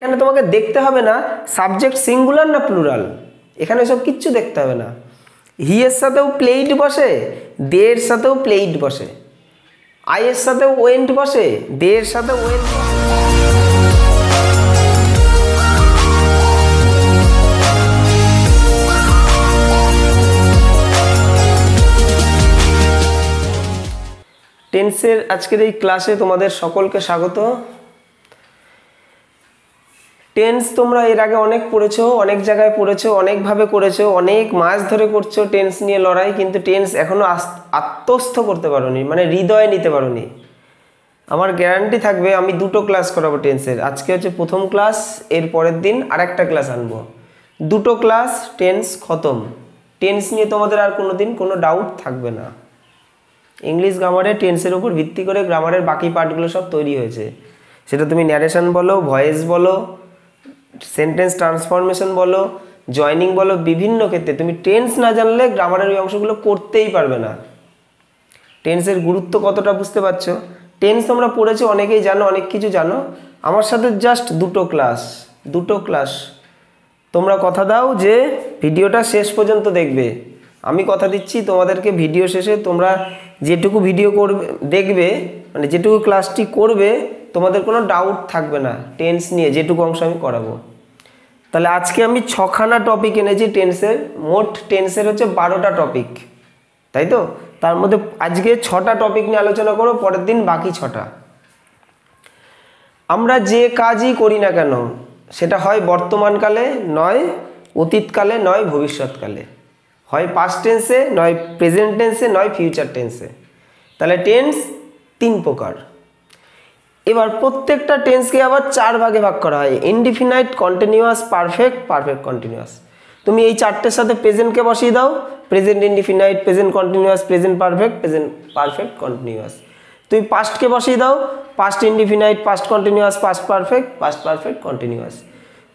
এখানে তোমাকে দেখতে হবে না সাবজেক্ট সিঙ্গুলার না প্লুরাল, এখানে সব কিচ্ছু দেখতে হবে না। হি এর সাথেও প্লেইড বসে, দে এর সাথেও প্লেইড বসে, আই এর সাথেও ওয়েন্ট বসে, দে এর সাথেও ওয়েন্ট বসে। টেন্সের আজকের এই ক্লাসে তোমাদের সকলকে স্বাগত। টেন্স তোমরা এর আগে অনেক পড়েছো, অনেক জায়গায় পড়েছো, অনেকভাবে করেছো, অনেক মাস ধরে করছো টেন্স নিয়ে লড়াই, কিন্তু টেন্স এখনো আত্মস্থ করতে পারোনি, মানে হৃদয়ে নিতে পারোনি। আমার গ্যারান্টি থাকবে আমি দুটো ক্লাস করাবো টেন্সের। আজকে হচ্ছে প্রথম ক্লাস, এর পরের দিন আরেকটা ক্লাস আনবো। দুটো ক্লাস টেন্স খতম। টেন্স নিয়ে তোমাদের আর কোনোদিন কোনো ডাউট থাকবে না। ইংলিশ গ্রামারে টেন্সের উপর ভিত্তি করে গ্রামারের বাকি পার্টগুলো সব তৈরি হয়েছে। সেটা তুমি ন্যারেশন বলো, ভয়েস বলো, সেন্টেন্স ট্রান্সফরমেশন বলো, জয়নিং বলো, বিভিন্ন ক্ষেত্রে তুমি টেন্স না জানলে গ্রামারের ওই অংশগুলো করতেই পারবে না। টেন্সের গুরুত্ব কতটা বুঝতে পারছো? টেন্স তোমরা পড়েছো, অনেকেই জানো, অনেক কিছু জানো। আমার সাথে জাস্ট দুটো ক্লাস তোমরা কথা দাও যে ভিডিওটা শেষ পর্যন্ত দেখবে। আমি কথা দিচ্ছি তোমাদেরকে, ভিডিও শেষে তোমরা যেটুকু ভিডিও করবে দেখবে, মানে যেটুকু ক্লাসটি করবে, তোমাদের কোনো ডাউট থাকবে না টেন্স নিয়ে, যেটুকু অংশ আমি করাবো। তাহলে আজকে আমি 6খানা টপিক এনেছি টেন্সের। মোট টেন্সের হচ্ছে 12টা টপিক, তাই তো? তার মধ্যে আজকে 6টা টপিক নিয়ে আলোচনা করো, পরের দিন বাকি 6টা। আমরা যে কাজই করি না কেন, সেটা হয় বর্তমানকালে, নয় অতীতকালে, নয় ভবিষ্যৎকালে, হয় পাস্ট টেন্সে, নয় প্রেজেন্ট টেন্সে, নয় ফিউচার টেন্সে। তাহলে টেন্স 3 প্রকার। এবার প্রত্যেকটা টেন্সকে আবার 4 ভাগে ভাগ করা হয়: indefinite, continuous, perfect, perfect continuous. তুমি এই 4টের সাথে প্রেজেন্টকে বসিয়ে দাও, present indefinite, present continuous, present perfect, present perfect continuous. তুমি পাস্টকে বসিয়ে দাও, past indefinite, past continuous, past perfect, past perfect continuous.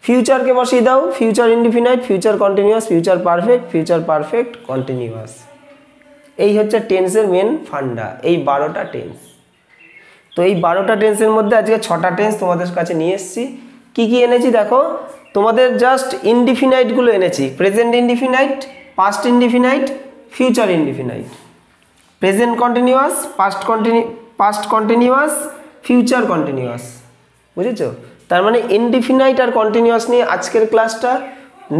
ফিউচারকে বসিয়ে দাও, future indefinite, future continuous, future perfect, future perfect continuous. এই হচ্ছে টেন্সের মেন ফান্ডা, এই 12টা টেন্স। তো এই 12টা টেন্সের মধ্যে আজকে 6টা টেন্স তোমাদের কাছে নিয়ে এসেছি। কী কী এনেছি দেখো, তোমাদের জাস্ট ইনডিফিনাইটগুলো এনেছি: present indefinite, past indefinite, future indefinite, present continuous, past continuous, future continuous. বুঝেছো? তার মানে ইনডিফিনাইট আর কন্টিনিউয়াস নিয়ে আজকের ক্লাসটা।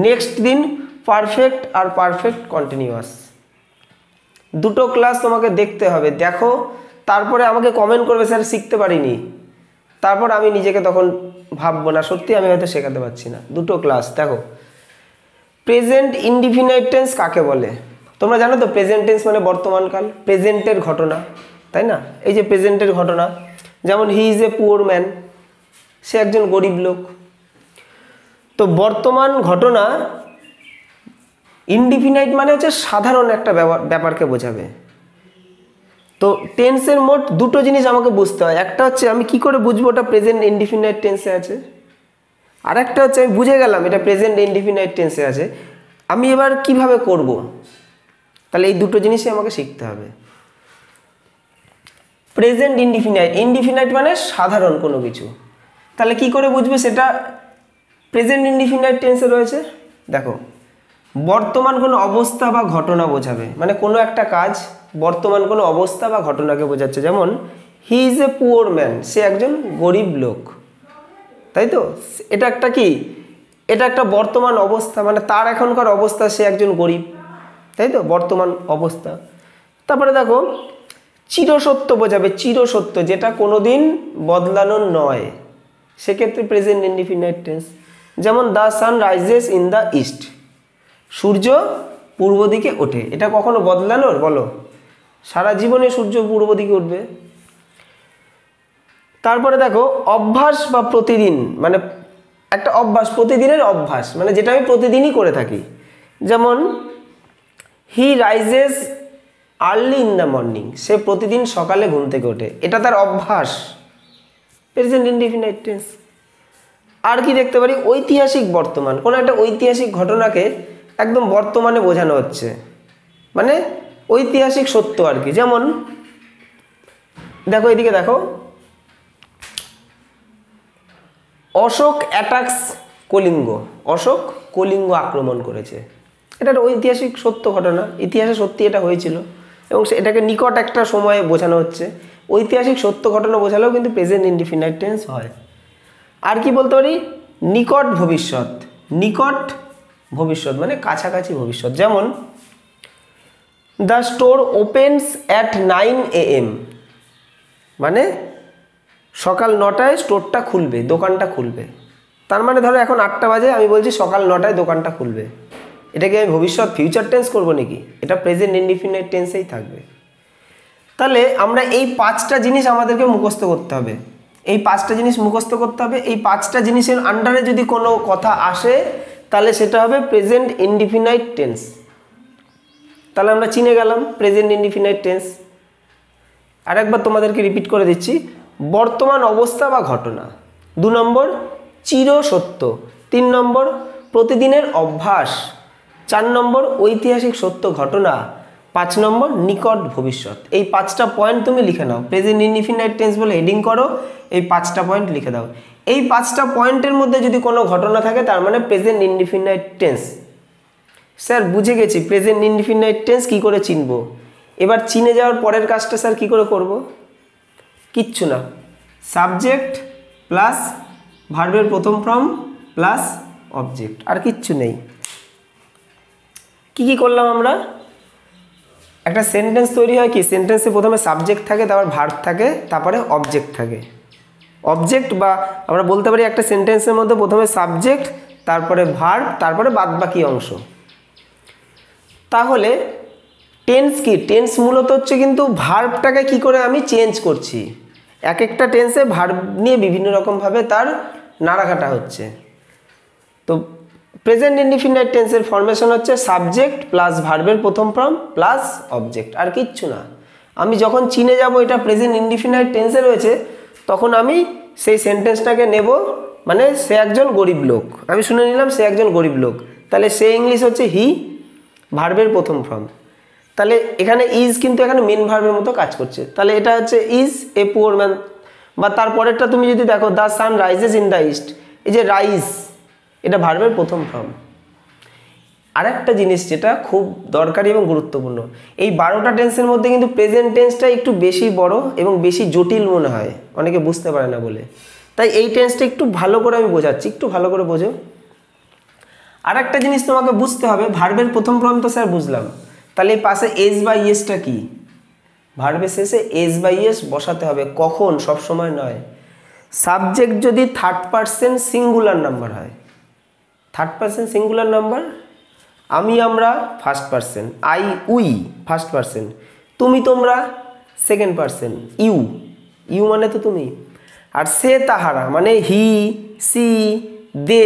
নেক্সট দিন পারফেক্ট আর পারফেক্ট কন্টিনিউয়াস। দুটো ক্লাস তোমাকে দেখতে হবে, দেখো, তারপরে আমাকে কমেন্ট করবে স্যার শিখতে পারিনি। তারপর আমি নিজেকে তখন ভাববো না সত্যি আমি হয়তো শেখাতে পারছি না। দুটো ক্লাস দেখো। প্রেজেন্ট ইনডিফিনাইট টেন্স কাকে বলে তোমরা জানো তো? প্রেজেন্ট টেন্স মানে বর্তমানকাল, প্রেজেন্টের ঘটনা, তাই না? এই যে প্রেজেন্টের ঘটনা, যেমন he is a poor man, সে একজন গরিব লোক। তো বর্তমান ঘটনা। ইনডিফিনাইট মানে হচ্ছে সাধারণ একটা ব্যাপারকে বোঝাবে। তো টেন্সের মোট দুটো জিনিস আমাকে বুঝতে হয়। একটা হচ্ছে আমি কি করে বুঝবো ওটা প্রেজেন্ট ইনডিফিনাইট টেন্সে আছে, আর একটা হচ্ছে আমি বুঝে গেলাম এটা প্রেজেন্ট ইনডিফিনাইট টেন্সে আছে, আমি এবার কিভাবে করব। তাহলে এই দুটো জিনিসই আমাকে শিখতে হবে। প্রেজেন্ট ইনডিফিনাইট, ইনডিফিনাইট মানে সাধারণ কোনো কিছু। তাহলে কি করে বুঝবে সেটা প্রেজেন্ট ইনডিফিনাইট টেন্সে রয়েছে? দেখো, বর্তমান কোনো অবস্থা বা ঘটনা বোঝাবে, মানে কোনো একটা কাজ বর্তমান কোনো অবস্থা বা ঘটনাকে বোঝাচ্ছে। যেমন he is a poor man, সে একজন গরিব লোক, তাই তো? এটা একটা কি, এটা একটা বর্তমান অবস্থা, মানে তার এখনকার অবস্থা, সে একজন গরিব, তাই তো? বর্তমান অবস্থা। তারপরে দেখো, চিরসত্য বোঝাবে, চিরসত্য, যেটা কোনোদিন বদলানোর নয়, সেক্ষেত্রে প্রেজেন্ট ইনডিফিনাইট টেন্স। যেমন the sun rises in the east, সূর্য পূর্ব দিকে ওঠে, এটা কখনো বদলানোর? বলো, সারা জীবনে সূর্য পূর্ব দিকে উঠবে। তারপরে দেখো, অভ্যাস বা প্রতিদিন, মানে একটা অভ্যাস, প্রতিদিনের অভ্যাস, মানে যেটা আমি প্রতিদিনই করে থাকি। যেমন he rises early in the morning, সে প্রতিদিন সকালে ঘুম থেকে ওঠে, এটা তার অভ্যাস, প্রেজেন্ট ইনডিফিনাইট টেন্স। আর কি দেখতে পারি, ঐতিহাসিক বর্তমান, কোনো একটা ঐতিহাসিক ঘটনাকে একদম বর্তমানে বোঝানো হচ্ছে, মানে ঐতিহাসিক সত্য আর কি। যেমন দেখো, এদিকে দেখো, অশোক অ্যাটাকস কলিঙ্গ, অশোক কলিঙ্গ আক্রমণ করেছে। এটা একটা ঐতিহাসিক সত্য ঘটনা, ইতিহাসে সত্যি এটা হয়েছিল এবং এটাকে নিকট একটা সময়ে বোঝানো হচ্ছে। ঐতিহাসিক সত্য ঘটনা বোঝালেও কিন্তু প্রেজেন্ট ইনডিফিনাইট টেন্স হয়। আর কি বলতে পারি, নিকট ভবিষ্যৎ, নিকট ভবিষ্যৎ মানে কাছাকাছি ভবিষ্যৎ। যেমন the store opens at 9 AM, মানে সকাল 9টায় স্টোরটা খুলবে, দোকানটা খুলবে। তার মানে ধরো এখন 8টা বাজে, আমি বলছি সকাল 9টায় দোকানটা খুলবে। এটাকে আমি ভবিষ্যৎ ফিউচার টেন্স করবো নাকি? এটা প্রেজেন্ট ইনডিফিনাইট টেন্সেই থাকবে। তাহলে আমরা এই 5টা জিনিস আমাদেরকে মুখস্থ করতে হবে, এই 5টা জিনিস মুখস্থ করতে হবে। এই 5টা জিনিসের আন্ডারে যদি কোনো কথা আসে তাহলে সেটা হবে প্রেজেন্ট ইনডিফিনাইট টেন্স। তাহলে আমরা চিনে গেলাম প্রেজেন্ট ইনডিফিনাইট টেন্স। আরেকবার তোমাদেরকে রিপিট করে দিচ্ছি, বর্তমান অবস্থা বা ঘটনা। 2 নম্বর চিরসত্য। 3 নম্বর প্রতিদিনের অভ্যাস। 4 নম্বর ঐতিহাসিক সত্য ঘটনা। 5 নম্বর নিকট ভবিষ্যৎ। এই 5টা পয়েন্ট তুমি লিখে নাও, প্রেজেন্ট ইনডিফিনাইট টেন্স বলে হেডিং করো, এই 5টা পয়েন্ট লিখে দাও। এই 5টা পয়েন্টের মধ্যে যদি কোনো ঘটনা থাকে তার মানে প্রেজেন্ট ইনডিফিনাইট টেন্স। স্যার বুঝে গেছি, প্রেজেন্ট ইনডিফিনাইট টেন্স কী করে চিনবো? এবার চিনে যাওয়ার পরের কাজটা স্যার কী করে করব? কিচ্ছু না, সাবজেক্ট প্লাস ভার্বের প্রথম ফর্ম প্লাস অবজেক্ট, আর কিচ্ছু নেই। কি করলাম আমরা? একটা সেন্টেন্স তৈরি হয় কি, সেন্টেন্সে প্রথমে সাবজেক্ট থাকে, তারপর ভার্ব থাকে, তারপরে অবজেক্ট থাকে। অবজেক্ট বা আমরা বলতে পারি একটা সেন্টেন্সের মধ্যে প্রথমে সাবজেক্ট, তারপরে ভার্ব, তারপরে বাদবাকি অংশ। তাহলে টেন্স কি? টেন্স মূলত হচ্ছে কিন্তু ভার্বটাকে কি করে আমি চেঞ্জ করছি। এক একটা টেন্সে ভার্ব নিয়ে বিভিন্ন রকমভাবে তার নাড়াঘাটা হচ্ছে। তো প্রেজেন্ট ইনডিফিনাইট টেন্সের ফরমেশন হচ্ছে সাবজেক্ট প্লাস ভার্বের প্রথম ফর্ম প্লাস অবজেক্ট, আর কিচ্ছু না। আমি যখন চিনে যাব এটা প্রেজেন্ট ইনডিফিনাইট টেন্সে রয়েছে, তখন আমি সেই সেন্টেন্সটাকে নেব, মানে সে একজন গরিব লোক, আমি শুনে নিলাম সে একজন গরিব লোক, তাহলে সে ইংলিশ হচ্ছে হি, ভার্বের প্রথম ফর্ম। তাহলে এখানে ইজ কিন্তু এখানে মেন ভার্বের মতো কাজ করছে, তাহলে এটা হচ্ছে ইজ এ পুয়ার ম্যান। বা তারপরেরটা তুমি যদি দেখো, the sun rises in the east, এই যে রাইজ এটা ভার্বের প্রথম ফর্ম। আরেকটা জিনিস যেটা খুব দরকারি এবং গুরুত্বপূর্ণ, এই 12টা টেন্সের মধ্যে কিন্তু প্রেজেন্ট টেন্সটা একটু বেশি বড় এবং বেশি জটিল মনে হয়, অনেকে বুঝতে পারে না বলে। তাই এই টেন্সটা একটু ভালো করে আমি বোঝাচ্ছি, একটু ভালো করে বোঝো। আরেকটা জিনিস তোমাকে বুঝতে হবে, ভার্বের প্রথম ফর্ম তো স্যার বুঝলাম, তাহলে এই পাশে এস বা ইএসটা কি? ভার্বের শেষে এস বা ইএস বসাতে হবে। কখন? সব সময় নয়। সাবজেক্ট যদি থার্ড পারসন সিঙ্গুলার নাম্বার হয়, থার্ড পারসন সিঙ্গুলার নাম্বার, আমি আমরা first person, I we first person, তুমি তোমরা সেকেন্ড পারসন, ইউ, ইউ মানে তো তুমি, আর সে তাহারা মানে হি, সি, দে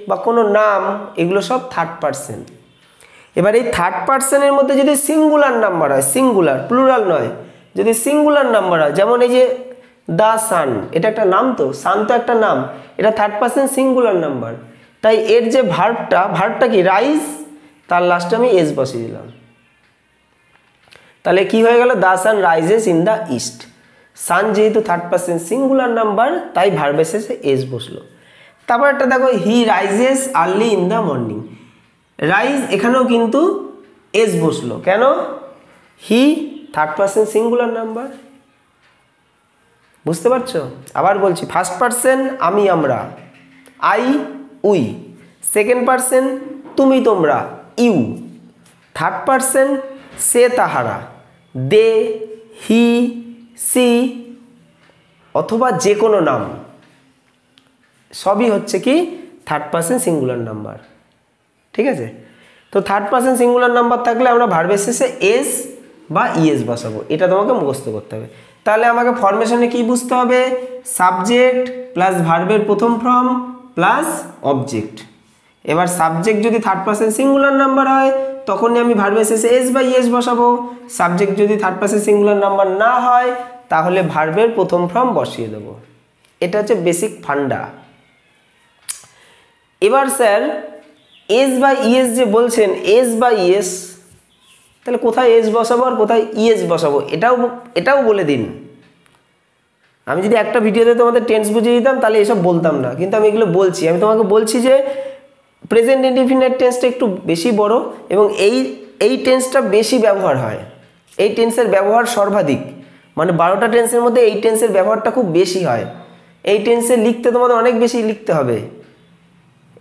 বা কোনো নাম, এগুলো সব থার্ড পারসন। এবার এই থার্ড পারসনের মধ্যে যদি সিঙ্গুলার নাম্বার হয়, সিঙ্গুলার প্লুরাল নয়, যদি সিঙ্গুলার নাম্বার হয়, যেমন এই যে দ্য সান, এটা একটা নাম, তো সান তো একটা নাম, এটা থার্ড পারসন সিঙ্গুলার নাম্বার, তাই এর যে ভার্বটা কি রাইজ, তার লাস্টে আমি এস বসিয়ে দিলাম। তাহলে কি হয়ে গেল? The sun rises in the east. Sun যেহেতু থার্ড পারসন সিঙ্গুলার নাম্বার, তাই ভার্বের শেষে এস বসলো। তারপর একটা দেখো, he rises early in the morning, rise এখানেও কিন্তু এস বসলো, কেন? He third person singular number, বুঝতে পারছো? আবার বলছি, ফার্স্ট পারসন আমি আমরা, আই উই, সেকেন্ড পারসন তুমি তোমরা, ইউ, থার্ড পারসন সে তাহারা, দে, হি, সি অথবা যে কোনো নাম, সবই হচ্ছে কি থার্ড পারসন সিঙ্গুলার নাম্বার। ঠিক আছে? তো থার্ড পারসন সিঙ্গুলার নাম্বার থাকলে আমরা ভার্বের শেষে এস বা ইএস বসাবো, এটা তোমাকে মুখস্থ করতে হবে। তাহলে আমাকে ফরমেশনে কি বুঝতে হবে? সাবজেক্ট প্লাস ভার্বের প্রথম ফর্ম প্লাস অবজেক্ট। এবার সাবজেক্ট যদি থার্ড পারসন সিঙ্গুলার নাম্বার হয়, তখনই আমি ভার্বের শেষে এস বা ইএস বসাবো। সাবজেক্ট যদি থার্ড পারসন সিঙ্গুলার নাম্বার না হয়, তাহলে ভার্বের প্রথম ফর্ম বসিয়ে দেবো। এটা হচ্ছে বেসিক ফান্ডা। এবার স্যার এস বা ইএস যে বলছেন, এস বা ইএস, তাহলে কোথায় এস বসাবো আর কোথায় ইএস বসাবো, এটাও বলে দিন। আমি যদি একটা ভিডিওতে তোমাদের টেন্স বুঝিয়ে দিতাম তাহলে এসব বলতাম না, কিন্তু আমি এগুলো বলছি। আমি তোমাকে বলছি যে প্রেজেন্ট ইনডিফিনিট টেন্সটা একটু বেশি বড় এবং এই টেন্সটা বেশি ব্যবহার হয়, এই টেন্সের ব্যবহার সর্বাধিক, মানে 12টা টেন্সের মধ্যে এই টেন্সের ব্যবহারটা খুব বেশি হয়। এই টেন্সে লিখতে তোমাদের অনেক বেশি লিখতে হবে,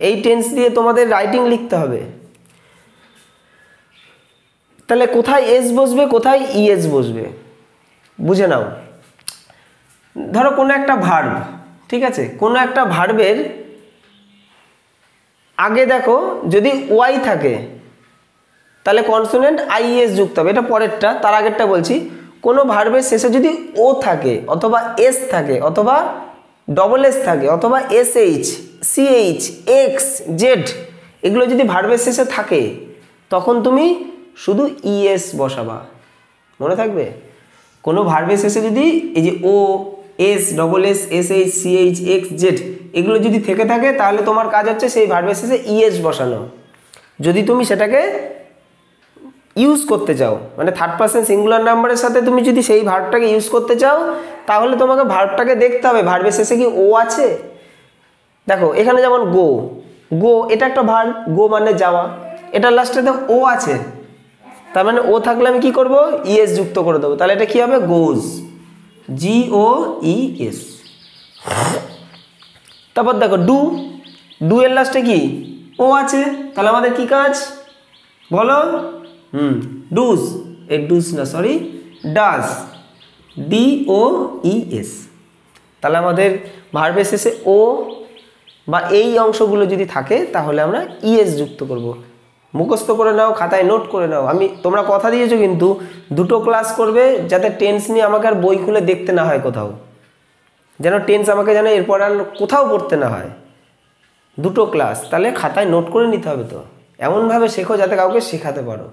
এই টেন্স দিয়ে তোমাদের রাইটিং লিখতে হবে। তাহলে কোথায় এস বসবে, কোথায় ইএস বসবে বুঝে নাও। ধরো কোনো একটা ভার্ব, ঠিক আছে, কোনো একটা ভার্বের আগে দেখো যদি ওয়াই থাকে তাহলে কনসোনেন্ট আইএস যুক্ত হবে, এটা পরেরটা। তার আগেরটা বলছি, কোনো ভার্বের শেষে যদি ও থাকে অথবা এস থাকে অথবা ডবল এস থাকে অথবা এসএইচ, সিএইচ, এক্স, জেড এগুলো যদি ভার্বের শেষে থাকে তখন তুমি শুধু ইএস বসাবা, মনে থাকবে। কোনো ভার্বের শেষে যদি এই যে O, S, double S, SH, CH, X, Z এগুলো যদি থেকে থাকে তাহলে তোমার কাজ হচ্ছে সেই ভার্বের শেষে ইএস বসানো। যদি তুমি সেটাকে ইউজ করতে চাও, মানে থার্ড পারসন সিঙ্গুলার নাম্বারের সাথে তুমি যদি সেই ভার্বটাকে ইউজ করতে চাও তাহলে তোমাকে ভার্বটাকে দেখতে হবে ভার্বের শেষে কি ও আছে। দেখো এখানে যেমন গো, গো এটা একটা ভার্ব, গো মানে যাওয়া, এটার লাস্টে তো ও আছে, তার মানে ও থাকলে আমি কি করব, ইএস যুক্ত করে দেবো, তাহলে এটা কি হবে, গোজ, GOES। তারপর দেখো ডু, ডু এর লাস্টে কি ও আছে, তাহলে আমাদের কি কাজ বলো, ডুজ, এ ডুজ না সরি ডাজ, DOES। তাহলে আমাদের ভার্বের শেষে ও বা এই অংশগুলো যদি থাকে তাহলে আমরা ইএস যুক্ত করব। মুখস্থ করে নাও, খাতায় নোট করে নাও। তোমরা কথা দিয়েছো কিন্তু দুটো ক্লাস করবে যাতে টেন্স নিয়ে আমাকে আর বই খুলে দেখতে না হয় কোথাও, যেন টেন্স আমাকে যেন এরপর আর কোথাও পড়তে না হয়। দুটো ক্লাস, তাহলে খাতায় নোট করে নিতে হবে, তো এমনভাবে শেখো যাতে কাউকে শেখাতে পারো।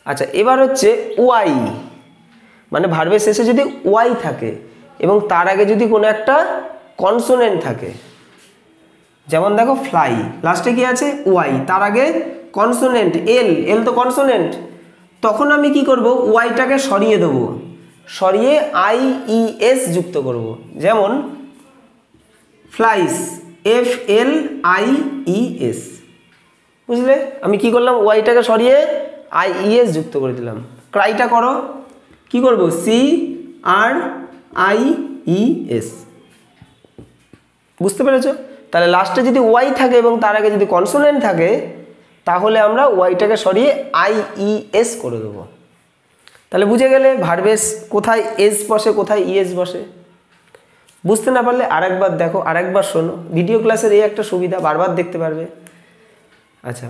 আচ্ছা, এবার হচ্ছে ওয়াই, মানে ভার্বের শেষে যদি ওয়াই থাকে এবং তার আগে যদি কোনো একটা কনসোনেন্ট থাকে, যেমন দেখো ফ্লাই, লাস্টে কি আছে ওয়াই, তার আগে কনসোনেন্ট এল, এল তো কনসোনেন্ট, তখন আমি কি করব, ওয়াইটাকে সরিয়ে দেবো, সরিয়ে IES যুক্ত করব। যেমন ফ্লাইস, FLIES, বুঝলে? আমি কি করলাম, ওয়াইটাকে সরিয়ে IES যুক্ত করে দিলাম। ক্রাইটা করো, কি করব, CRIES, বুঝতে পেরেছো? তাহলে লাস্টে যদি ওয়াই থাকে এবং তার আগে যদি কনসোনেন্ট থাকে তাহলে আমরা ওয়াইটাকে সরিয়ে IES করে দেবো। তাহলে বুঝে গেলে ভার্বের কোথায় এস বসে কোথায় ইএস বসে। বুঝতে না পারলে আরেকবার দেখো, আরেকবার শোনো, ভিডিও ক্লাসের এই একটা সুবিধা, বারবার দেখতে পারবে। আচ্ছা,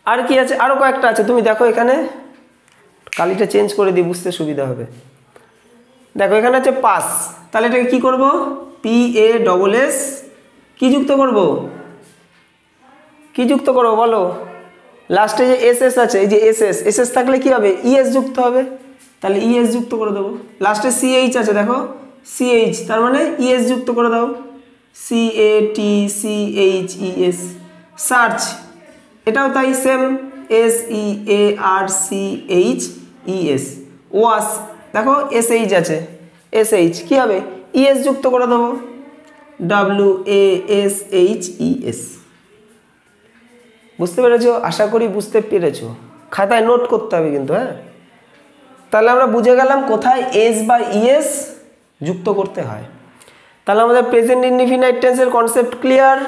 আর কি আছে, আরও কয়েকটা আছে, তুমি দেখো এখানে কালিটা চেঞ্জ করে দিই, বুঝতে সুবিধা হবে। দেখো এখানে আছে পাস, তাহলে এটাকে কি করব, PASS, কি যুক্ত করব, কি যুক্ত করবো বলো, লাস্টে যে SS আছে, এই যে SS থাকলে কি হবে, ES যুক্ত হবে, তাহলে ES যুক্ত করে দেবো। লাস্টে CH আছে, দেখো CH, তার মানে ES যুক্ত করে দাও, CATCHES। সার্চ, এটাও তাই সেম, SEARCHES। ওয়াশ, দেখো SH আছে, SH কি হবে, ES যুক্ত করে দেবো, WASHES। বুঝতে পেরেছো? আশা করি বুঝতে পেরেছো। খাতায় নোট করতে হবে কিন্তু, হ্যাঁ। তাহলে আমরা বুঝে গেলাম কোথায় এস বা ইএস যুক্ত করতে হয়। তাহলে আমাদের প্রেজেন্ট ইনডিফিনাইট টেন্সের কনসেপ্ট ক্লিয়ার।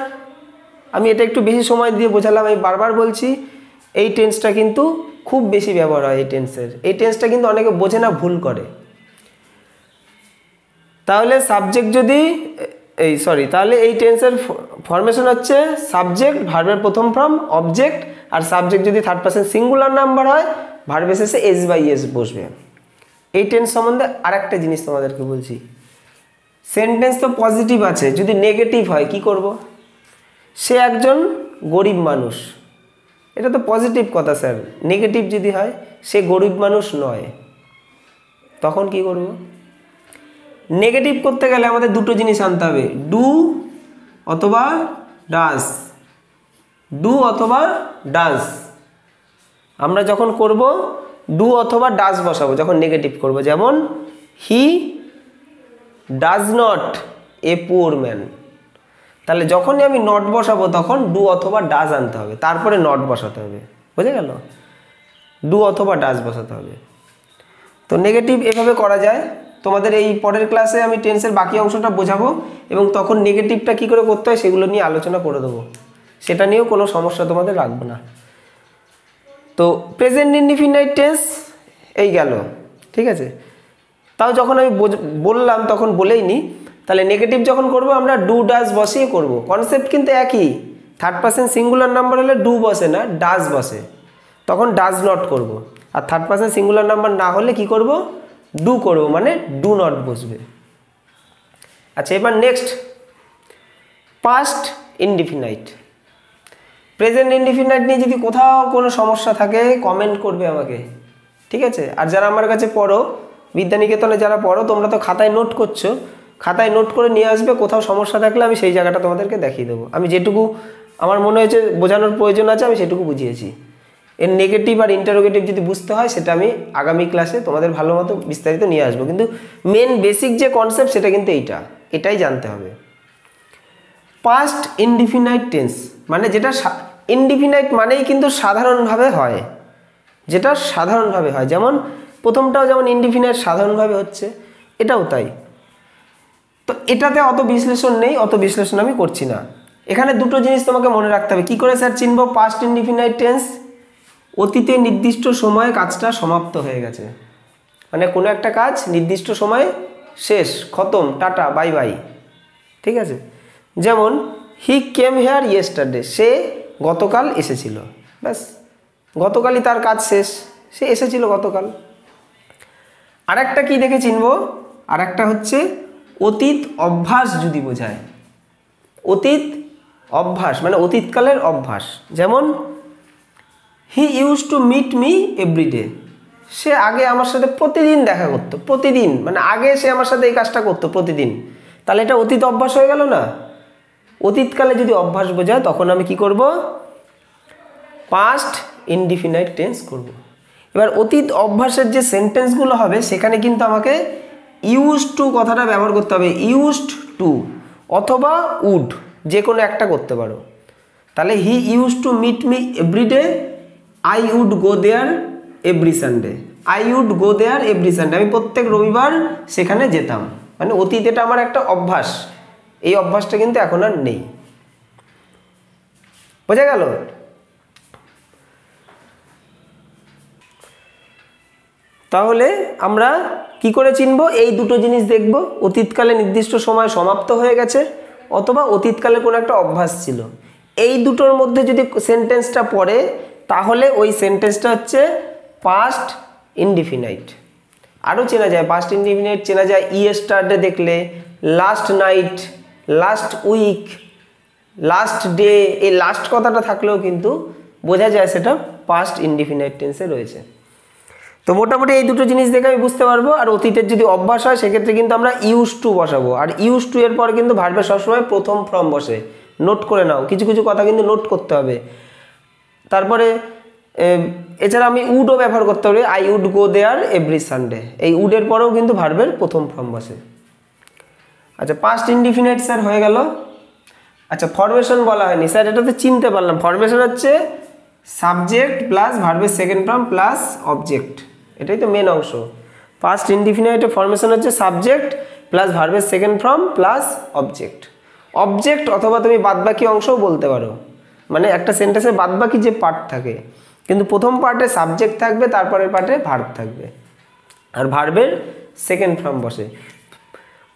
আমি এটা একটু বেশি সময় দিয়ে বোঝালাম, আমি বারবার বলছি এই টেন্সটা কিন্তু খুব বেশি ব্যবহার হয়। এই টেন্সটা কিন্তু অনেকে বোঝে না, ভুল করে। তাহলে সাবজেক্ট যদি তাহলে এই টেন্সের ফরমেশন হচ্ছে সাবজেক্ট, ভার্বের প্রথম ফর্ম, অবজেক্ট, আর সাবজেক্ট যদি থার্ড পারসন সিঙ্গুলার নাম্বার হয় ভার্বের শেষে এস বা ইএস বসবে। এই টেন্স সম্বন্ধে আরেকটা জিনিস তোমাদেরকে বলছি, সেন্টেন্স তো পজিটিভ আছে, যদি নেগেটিভ হয় কি করব, সে একজন গরিব মানুষ, এটা তো পজিটিভ কথা স্যার, নেগেটিভ যদি হয় সে গরিব মানুষ নয়, তখন কি করব? নেগেটিভ করতে গেলে আমাদের দুটো জিনিস আনতে হবে, ডু অথবা ডাজ, ডু অথবা ডাজ। আমরা যখন করব ডু অথবা ডাজ বসাবো যখন নেগেটিভ করব, যেমন he does not a poor man. তাহলে যখনই আমি নট বসাবো তখন ডু অথবা ডাজ আনতে হবে, তারপরে নট বসাতে হবে। বুঝে গেল? ডু অথবা ডাজ বসাতে হবে। তো নেগেটিভ এভাবে করা যায়। তোমাদের এই পরের ক্লাসে আমি টেন্সের বাকি অংশটা বোঝাবো এবং তখন নেগেটিভটা কী করে করতে হয় সেগুলো নিয়ে আলোচনা করে দেবো, সেটা নিয়েও কোনো সমস্যা তোমাদের রাখবো না। তো প্রেজেন্ট ইনডিফিনাইট টেন্স এই গেল, ঠিক আছে। তাও যখন আমি বললাম তখন বলেই নি। তাহলে নেগেটিভ যখন করব আমরা ডু ডাজ বসিয়ে করব, কনসেপ্ট কিন্তু একই। থার্ড পারসন সিঙ্গুলার নাম্বার হলে ডু বসে না, ডাজ বসে, তখন ডাজ নট করব। আর থার্ড পারসন সিঙ্গুলার নাম্বার না হলে কি করব, ডু করব, মানে ডু নট বসবে। আচ্ছা, এবার next past indefinite. Present indefinite নিয়ে যদি কোথাও কোনো সমস্যা থাকে কমেন্ট করবে আমাকে, ঠিক আছে। আর যারা আমার কাছে পড়ো, বিদ্যানিকেতনে যারা পড়ো, তোমরা তো খাতায় নোট করছো, খাতায় নোট করে নিয়ে আসবে। কোথাও সমস্যা থাকলে আমি সেই জায়গাটা তোমাদেরকে দেখিয়ে দেবো। আমি যেটুকু আমার মনে হয়েছে বোঝানোর প্রয়োজন আছে আমি সেটুকু বুঝিয়েছি। এর নেগেটিভ আর ইন্টারোগেটিভ যদি বুঝতে হয় সেটা আমি আগামী ক্লাসে তোমাদের ভালো মতো বিস্তারিত নিয়ে আসবো, কিন্তু মেন বেসিক যে কনসেপ্ট সেটা কিন্তু এটাই জানতে হবে। পাস্ট ইনডিফিনাইট টেন্স মানে যেটা ইনডিফিনাইট মানেই কিন্তু সাধারণভাবে হয়, যেটা সাধারণভাবে হয়। যেমন প্রথমটাও যেমন ইনডিফিনাইট সাধারণভাবে হচ্ছে, এটাও তাই। তো এটাতে অত বিশ্লেষণ নেই, অত বিশ্লেষণ আমি করছি না। এখানে দুটো জিনিস তোমাকে মনে রাখতে হবে। কী করে স্যার চিনব পাস্ট ইনডিফিনাইট টেন্স? অতীতে নির্দিষ্ট সময়ে কাজটা সমাপ্ত হয়ে গেছে, মানে কোনো একটা কাজ নির্দিষ্ট সময়ে শেষ, খতম, টাটা, বাই বাই, ঠিক আছে। যেমন হি কেম হেয়ার ইয়েস্টারডে, সে গতকাল এসেছিল, ব্যাস, গতকালই তার কাজ শেষ, সে এসেছিল গতকাল। আরেকটা কি দেখে চিনব, আরেকটা হচ্ছে অতীত অভ্যাস যদি বোঝায়। অতীত অভ্যাস মানে অতীতকালের অভ্যাস। যেমন he use to meet me everyday, সে আগে আমার সাথে প্রতিদিন দেখা করতো, প্রতিদিন মানে আগে সে আমার সাথে এই কাজটা করতো প্রতিদিন। তাহলে এটা অতীত অভ্যাস হয়ে গেল না? অতীতকালে যদি অভ্যাস বোঝায় তখন আমি কি করব, পাস্ট ইনডিফিনাইট টেন্স করব। এবার অতীত অভ্যাসের যে সেন্টেন্সগুলো হবে সেখানে কিন্তু আমাকে ইউজ টু কথাটা ব্যবহার করতে হবে। ইউজড টু অথবা উড, যে কোনো একটা করতে পারো। তাহলে he use to meet me everyday, I would go there every Sunday. I would go there every Sunday, আমি প্রত্যেক রবিবার সেখানে যেতাম। মানে অতীত এটা আমার একটা অভ্যাস, এই অভ্যাসটা কিন্তু এখন আর নেই। বোঝা গেল? তাহলে আমরা কি করে চিনব? এই দুটো জিনিস দেখব, অতীতকালে নির্দিষ্ট সময় সমাপ্ত হয়ে গেছে অথবা অতীতকালে কোনো একটা অভ্যাস ছিল। এই দুটোর মধ্যে যদি সেন্টেন্সটা পড়ে তাহলে ওই সেন্টেন্সটা হচ্ছে পাস্ট ইনডিফিনাইট। আরও চেনা যায়, পাস্ট ইনডিফিনাইট চেনা যায় ইয়েস্টারডে দেখলে, last night, last week, last day, এই লাস্ট কথাটা থাকলেও কিন্তু বোঝা যায় সেটা পাস্ট ইনডিফিনাইট টেন্সে রয়েছে। তো মোটামুটি এই দুটো জিনিস দেখে আমি বুঝতে পারবো। আর অতীতের যদি অভ্যাস হয় সেক্ষেত্রে কিন্তু আমরা ইউজ টু বসাবো, আর ইউজ টু এর পর কিন্তু ভার্বের সবসময় প্রথম ফর্ম বসে। নোট করে নাও, কিছু কিছু কথা কিন্তু নোট করতে হবে। তারপরে এছাড়া আমি উডও ব্যবহার করতে হবে, I would go there every Sunday, এই উডের পরেও কিন্তু ভার্বের প্রথম ফর্ম বসে। আচ্ছা, পাস্ট ইনডিফিনাইট স্যার হয়ে গেল। আচ্ছা, ফরমেশন বলা হয়নি স্যার, এটা তো চিনতে পারলাম। ফরমেশন হচ্ছে সাবজেক্ট প্লাস ভার্বের সেকেন্ড ফর্ম প্লাস অবজেক্ট, এটাই তো মেন অংশ। পাস্ট ইনডিফিনাইটের ফরমেশন হচ্ছে সাবজেক্ট প্লাস ভার্বের second form plus object. Object অথবা তুমি বাদবাকি অংশও বলতে পারো, মানে একটা সেন্টেন্সে বাদবাকি যে পার্ট থাকে, কিন্তু প্রথম পার্টে সাবজেক্ট থাকবে, তারপরের পার্টে ভার্ব থাকবে, আর ভার্বের সেকেন্ড ফর্ম বসে।